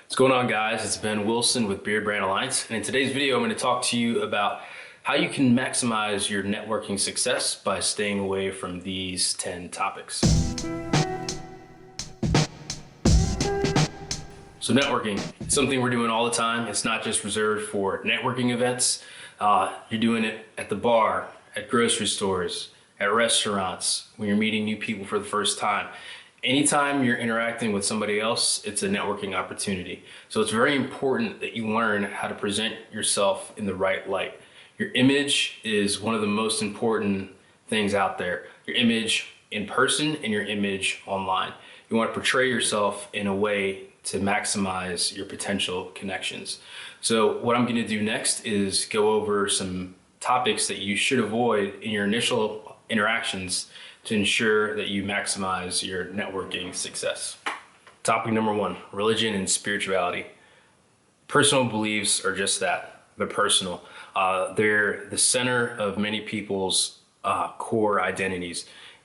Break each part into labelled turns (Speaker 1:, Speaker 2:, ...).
Speaker 1: What's going on, guys? It's Ben Wilson with Beardbrand Alliance, and in today's video I'm going to talk to you about how you can maximize your networking success by staying away from these 10 topics. So networking, it's something we're doing all the time. It's not just reserved for networking events. You're doing it at the bar, at grocery stores, at restaurants, when you're meeting new people for the first time. Anytime you're interacting with somebody else, it's a networking opportunity. So it's very important that you learn how to present yourself in the right light. Your image is one of the most important things out there. Your image in person and your image online. You want to portray yourself in a way to maximize your potential connections. So what I'm going to do next is go over some topics that you should avoid in your initial interactions to ensure that you maximize your networking success. Topic number 1, religion and spirituality. Personal beliefs are just that. They're personal. They're the center of many people's core identities.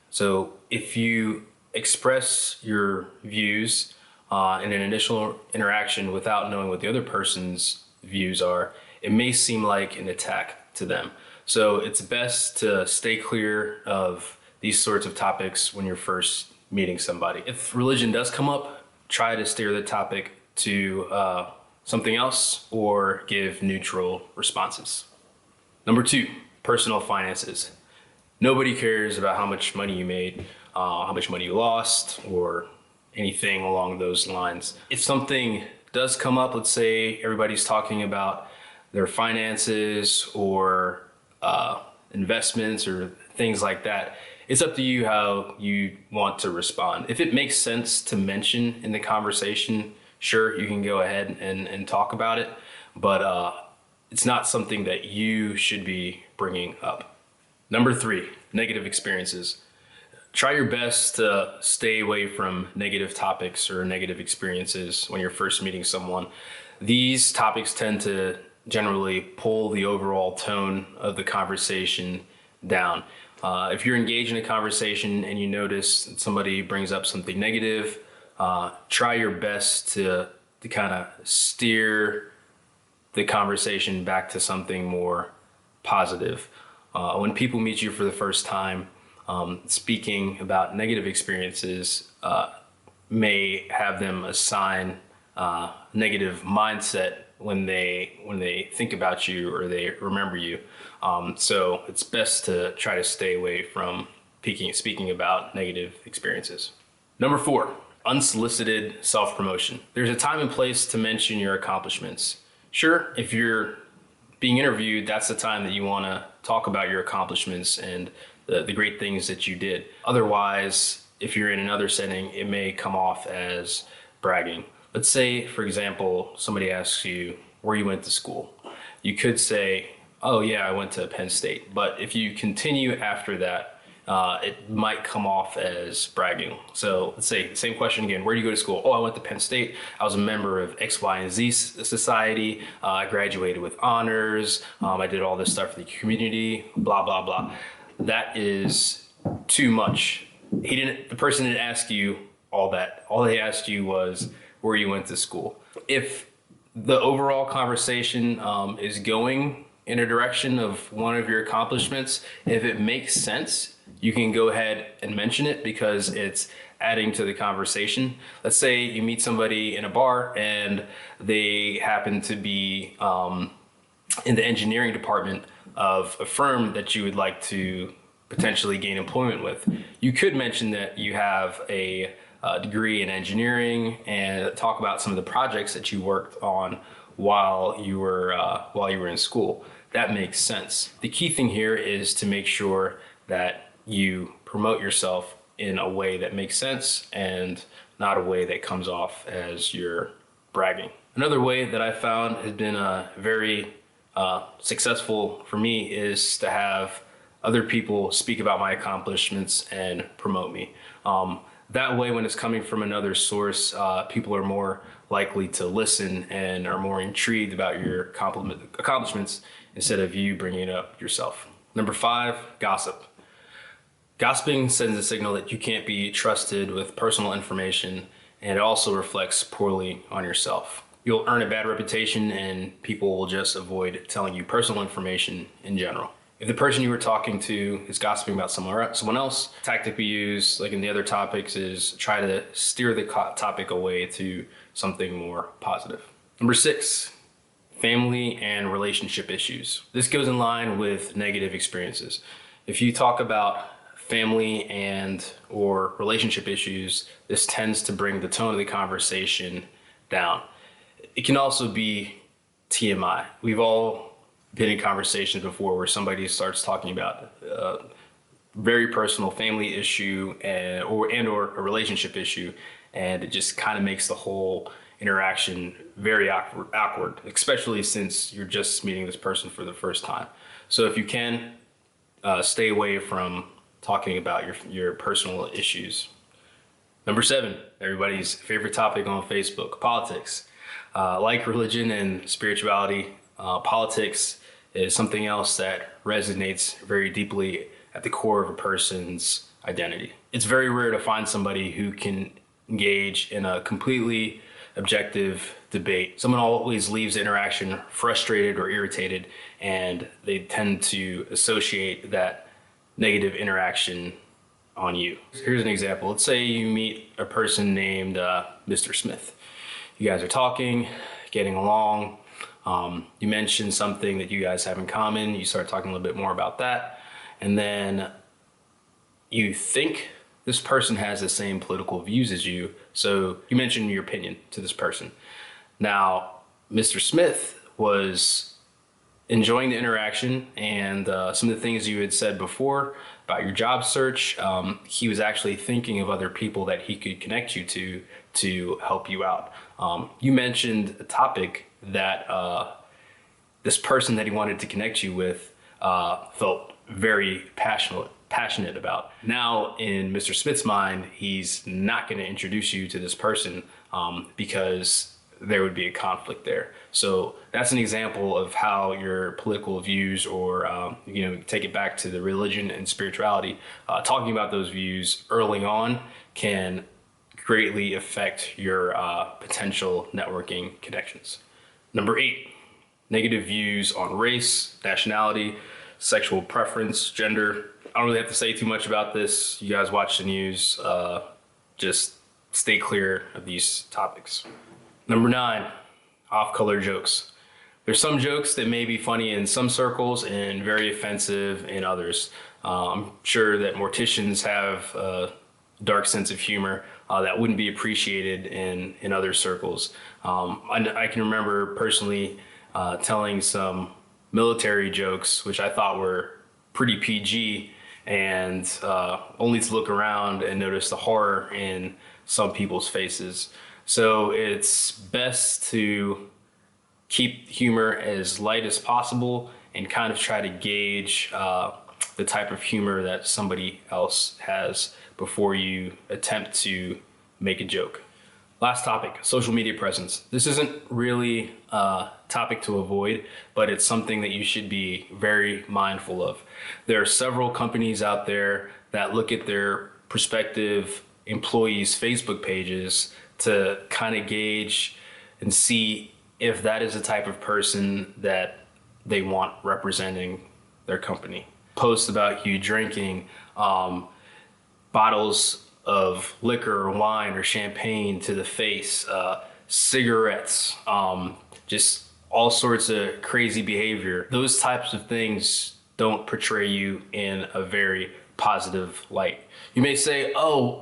Speaker 1: So if you express your views in an initial interaction without knowing what the other person's views are, it may seem like an attack to them. So it's best to stay clear of these sorts of topics when you're first meeting somebody. If religion does come up, try to steer the topic to something else or give neutral responses. Number 2, personal finances. Nobody cares about how much money you made, how much money you lost, or anything along those lines. If something does come up, let's say everybody's talking about their finances or investments or things like that, it's up to you how you want to respond. If it makes sense to mention in the conversation, sure, you can go ahead and talk about it, but it's not something that you should be bringing up. Number 3, negative experiences. Try your best to stay away from negative topics or negative experiences when you're first meeting someone. These topics tend to generally pull the overall tone of the conversation down. If you're engaged in a conversation and you notice that somebody brings up something negative, try your best to kind of steer the conversation back to something more positive. When people meet you for the first time, speaking about negative experiences may have them assign negative mindset when they think about you or they remember you. So it's best to try to stay away from speaking about negative experiences. Number 4, unsolicited self-promotion. There's a time and place to mention your accomplishments. Sure, if you're being interviewed, that's the time that you want to talk about your accomplishments and the great things that you did. Otherwise, if you're in another setting, it may come off as bragging. Let's say, for example, somebody asks you where you went to school. You could say, oh yeah, I went to Penn State. But if you continue after that, it might come off as bragging. So let's say, same question again, where do you go to school? Oh, I went to Penn State. I was a member of X, Y, and Z society. I graduated with honors. I did all this stuff for the community, blah, blah, blah. That is too much. The person didn't ask you all that. All they asked you was where you went to school. If the overall conversation is going in a direction of one of your accomplishments, if it makes sense, you can go ahead and mention it because it's adding to the conversation. Let's say you meet somebody in a bar and they happen to be in the engineering department of a firm that you would like to potentially gain employment with. You could mention that you have a degree in engineering and talk about some of the projects that you worked on while you were in school. That makes sense. The key thing here is to make sure that you promote yourself in a way that makes sense and not a way that comes off as you're bragging. Another way that I found has been very successful for me is to have other people speak about my accomplishments and promote me. That way, when it's coming from another source, people are more likely to listen and are more intrigued about your accomplishments instead of you bringing it up yourself. Number 5, gossip. Gossiping sends a signal that you can't be trusted with personal information, and it also reflects poorly on yourself. you'll earn a bad reputation and people will just avoid telling you personal information in general. If the person you were talking to is gossiping about someone else, tactic we use, like in the other topics, is try to steer the topic away to something more positive. Number 6, family and relationship issues. This goes in line with negative experiences. If you talk about family and or relationship issues, this tends to bring the tone of the conversation down. It can also be TMI. We've all been in conversations before where somebody starts talking about a very personal family issue or a relationship issue, and it just kind of makes the whole interaction very awkward, especially since you're just meeting this person for the first time. So if you can, stay away from talking about your personal issues. Number 7, everybody's favorite topic on Facebook, politics. Like religion and spirituality, politics is something else that resonates very deeply at the core of a person's identity. It's very rare to find somebody who can engage in a completely objective debate. Someone always leaves the interaction frustrated or irritated, and they tend to associate that negative interaction on you. Here's an example. Let's say you meet a person named Mr. Smith. You guys are talking, getting along. You mention something that you guys have in common. You start talking a little bit more about that. And then you think this person has the same political views as you. So you mention your opinion to this person. Now, Mr. Smith was enjoying the interaction and some of the things you had said before about your job search. He was actually thinking of other people that he could connect you to help you out. You mentioned a topic that this person that he wanted to connect you with felt very passionate about. Now, in Mr. Smith's mind, he's not going to introduce you to this person because there would be a conflict there. So that's an example of how your political views, or take it back to the religion and spirituality. Talking about those views early on can greatly affect your potential networking connections. Number 8, negative views on race, nationality, sexual preference, gender. I don't really have to say too much about this. You guys watch the news. Just stay clear of these topics. Number 9, off-color jokes. There's some jokes that may be funny in some circles and very offensive in others. I'm sure that morticians have a dark sense of humor that wouldn't be appreciated in other circles. I can remember personally telling some military jokes, which I thought were pretty PG, and only to look around and notice the horror in some people's faces. So it's best to keep humor as light as possible and kind of try to gauge the type of humor that somebody else has before you attempt to make a joke. Last topic, social media presence. This isn't really a topic to avoid, but it's something that you should be very mindful of. There are several companies out there that look at their prospective employees' Facebook pages to kind of gauge and see if that is the type of person that they want representing their company. Posts about you drinking bottles of liquor or wine or champagne to the face, cigarettes, just all sorts of crazy behavior. Those types of things don't portray you in a very positive light. You may say, oh,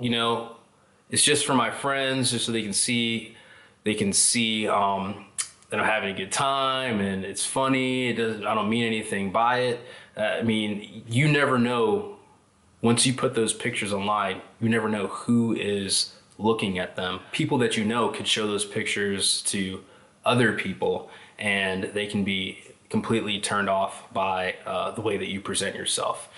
Speaker 1: it's just for my friends, just so they can see that I'm having a good time and it's funny. I don't mean anything by it. You never know. Once you put those pictures online, you never know who is looking at them. People that you know could show those pictures to other people and they can be completely turned off by the way that you present yourself.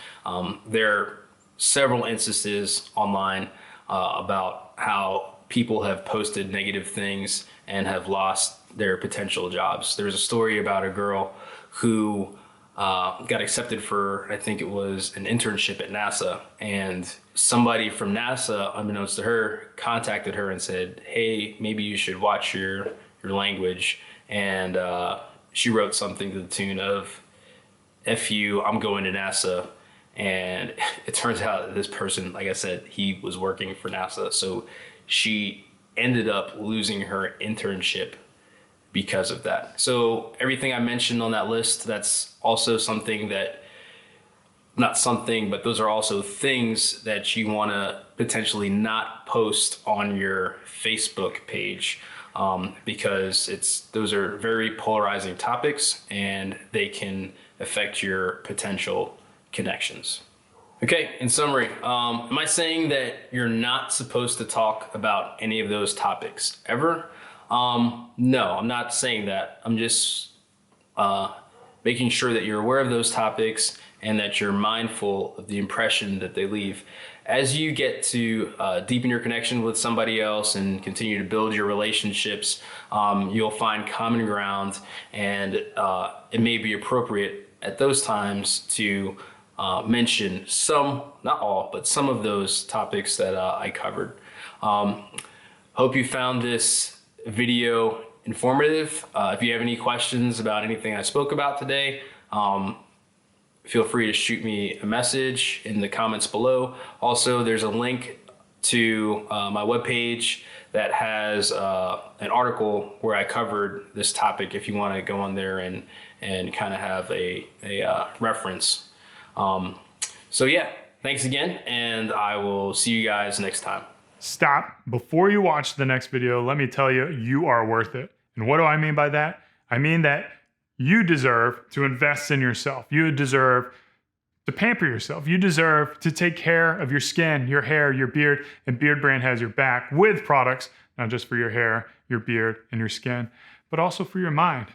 Speaker 1: There are several instances online about how people have posted negative things and have lost their potential jobs. There's a story about a girl who got accepted for, I think it was an internship at NASA, and somebody from NASA, unbeknownst to her, contacted her and said, hey, maybe you should watch your your language. And she wrote something to the tune of, "F you, I'm going to NASA." And it turns out that this person, like I said, he was working for NASA. So she ended up losing her internship because of that. So everything I mentioned on that list, that's also something that, not something, but those are also things that you want to potentially not post on your Facebook page, because those are very polarizing topics and they can affect your potential connections. Okay, in summary, am I saying that you're not supposed to talk about any of those topics ever? No, I'm not saying that. I'm just making sure that you're aware of those topics and that you're mindful of the impression that they leave. As you get to deepen your connection with somebody else and continue to build your relationships, you'll find common ground, and it may be appropriate at those times to mention some, not all, but some of those topics that I covered. Hope you found this video informative. If you have any questions about anything I spoke about today, feel free to shoot me a message in the comments below. Also, there's a link to my webpage that has an article where I covered this topic if you want to go on there and kind of have a reference. So yeah, thanks again, and I will see you guys next time.
Speaker 2: Stop. Before you watch the next video, let me tell you, you are worth it. And what do I mean by that? I mean that you deserve to invest in yourself. You deserve to pamper yourself. You deserve to take care of your skin, your hair, your beard, and Beardbrand has your back with products, not just for your hair, your beard, and your skin, but also for your mind.